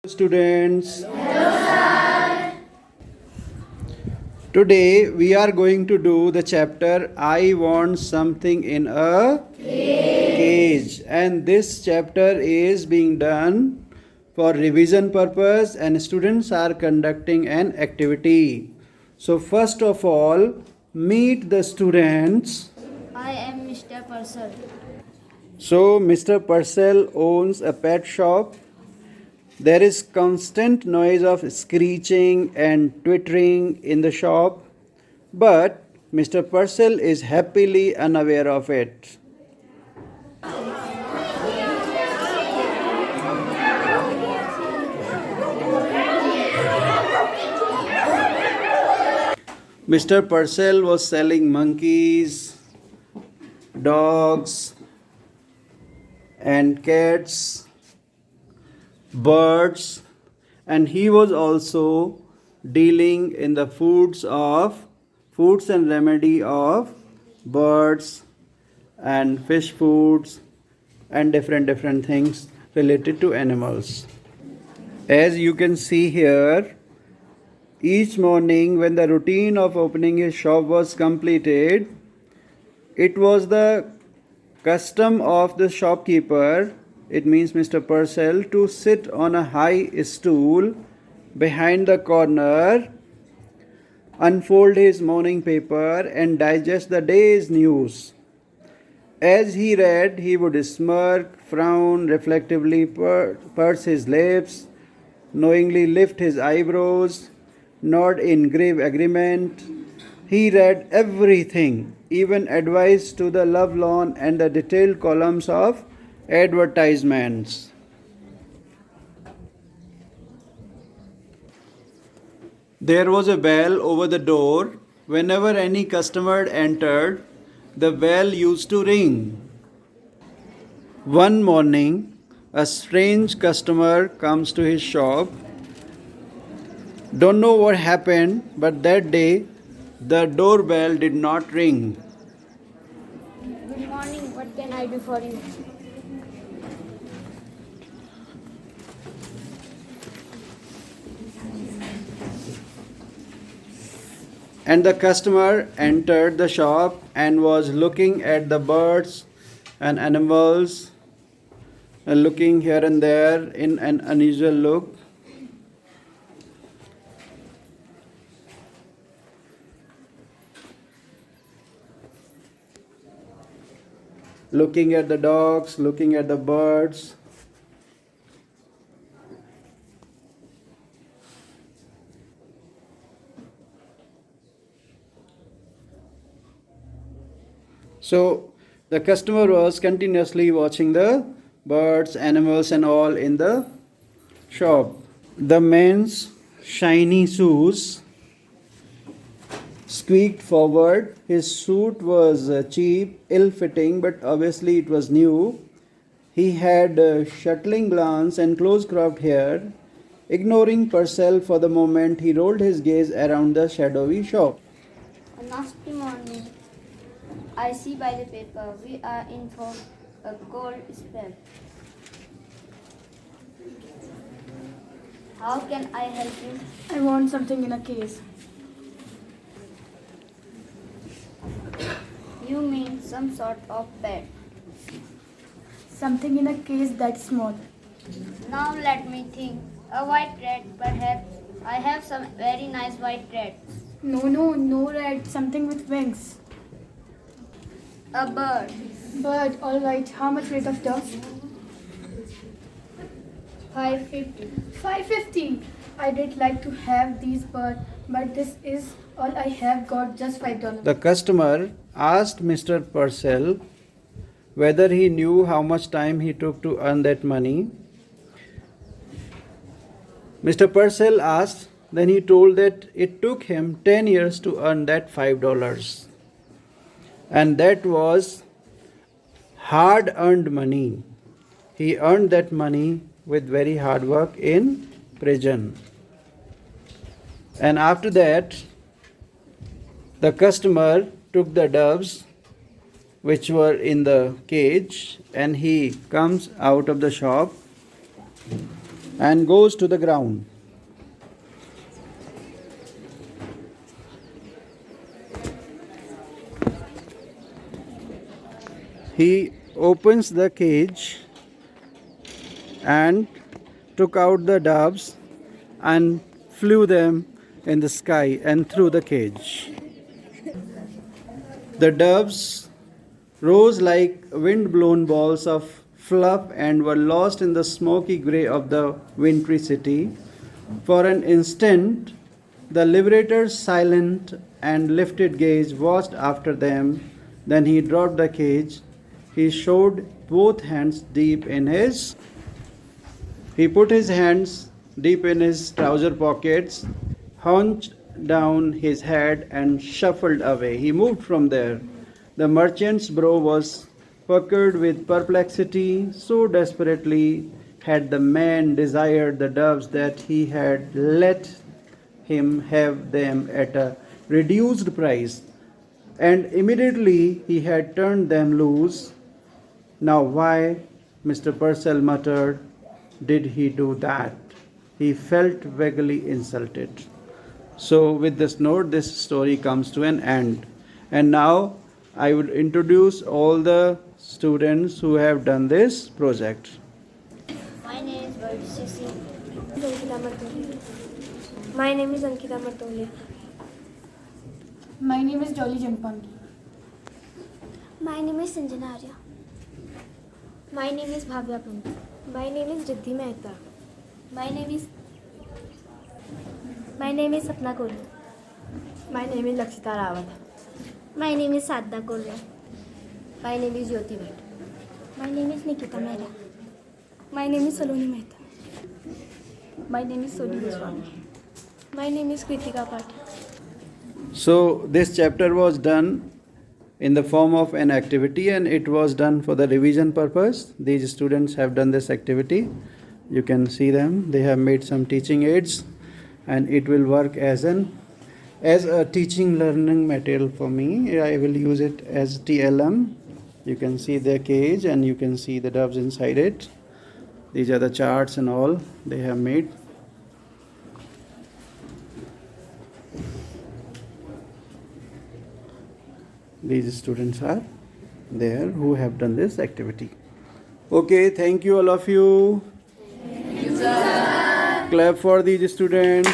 Students, today we are going to do the chapter I Want Something in a Cage, and this chapter is being done for revision purpose and students are conducting an activity. So first of all, meet the students. I am Mr. Purcell. So Mr. Purcell owns a pet shop. There is constant noise of screeching and twittering in the shop, but Mr. Purcell is happily unaware of it. Mr. Purcell was selling monkeys, dogs, and cats, birds, and he was also dealing in the foods and remedy of birds and fish foods and different things related to animals. As you can see here, each morning when the routine of opening his shop was completed, it was the custom of the shopkeeper, it means Mr. Purcell, to sit on a high stool behind the corner, unfold his morning paper and digest the day's news. As he read, he would smirk, frown, reflectively purse his lips, knowingly lift his eyebrows, nod in grave agreement. He read everything, even advice to the lovelorn and the detailed columns of advertisements. There was a bell over the door. Whenever any customer entered, the bell used to ring. One morning, a strange customer comes to his shop. Don't know what happened, but that day the doorbell did not ring. Good morning. What can I do for you? And the customer entered the shop and was looking at the birds and animals, and looking here and there in an unusual look. Looking at the dogs, looking at the birds. So the customer was continuously watching the birds, animals, and all in the shop. The man's shiny shoes squeaked forward. His suit was cheap, ill fitting, but obviously it was new. He had a shuttling glance and close cropped hair. Ignoring Purcell for the moment, he rolled his gaze around the shadowy shop. A nasty morning. I see by the paper we are in for a cold spell. How can I help you? I want something in a case. You mean some sort of pet? Something in a case that's small. Now let me think. A white rat, perhaps. I have some very nice white rats. No rat. Something with wings. A bird. Bird, alright. How much rate of dog? $5.50. $5.50. I did like to have these birds, but this is all I have got, just $5. The customer asked Mr. Purcell whether he knew how much time he took to earn that money. Mr. Purcell asked, then he told that it took him 10 years to earn that $5. And that was hard earned money. He earned that money with very hard work in prison. And after that, the customer took the doves which were in the cage and he comes out of the shop and goes to the ground. He opens the cage and took out the doves and flew them in the sky and through the cage. The doves rose like wind-blown balls of fluff and were lost in the smoky grey of the wintry city. For an instant, the liberator's silent and lifted gaze watched after them. Then he dropped the cage. He showed both hands deep in his. He put his hands deep in his trouser pockets, hunched down his head, and shuffled away. He moved from there. The merchant's brow was puckered with perplexity. So desperately had the man desired the doves that he had let him have them at a reduced price, and immediately he had turned them loose. Now, why, Mr. Purcell muttered, did he do that? He felt vaguely insulted. So, with this note, this story comes to an end. And now, I would introduce all the students who have done this project. My name is Varsisi. My name is Ankita Martolia. My name is Dolly Jampangi. My name is Sanjana Arya. My name is Bhavya Pandit. My name is Riddhi Mehta. My name is Sapna Kohli. My name is Lakshita Rawat. My name is Sadda Kohli. My name is Jyoti Bhatt. My name is Nikita Mehra. My name is Saloni Mehta. My name is Soni Goswami. My name is Kritika Path. So, this chapter was done in the form of an activity, and it was done for the revision purpose. These students have done this activity. You can see them. They have made some teaching aids, and it will work as a teaching learning material for me. I will use it as TLM. You can see their cage and you can see the doves inside it. These are the charts and all they have made. These students are there who have done this activity. Okay, thank you all of you. Thank you, sir. Clap for these students.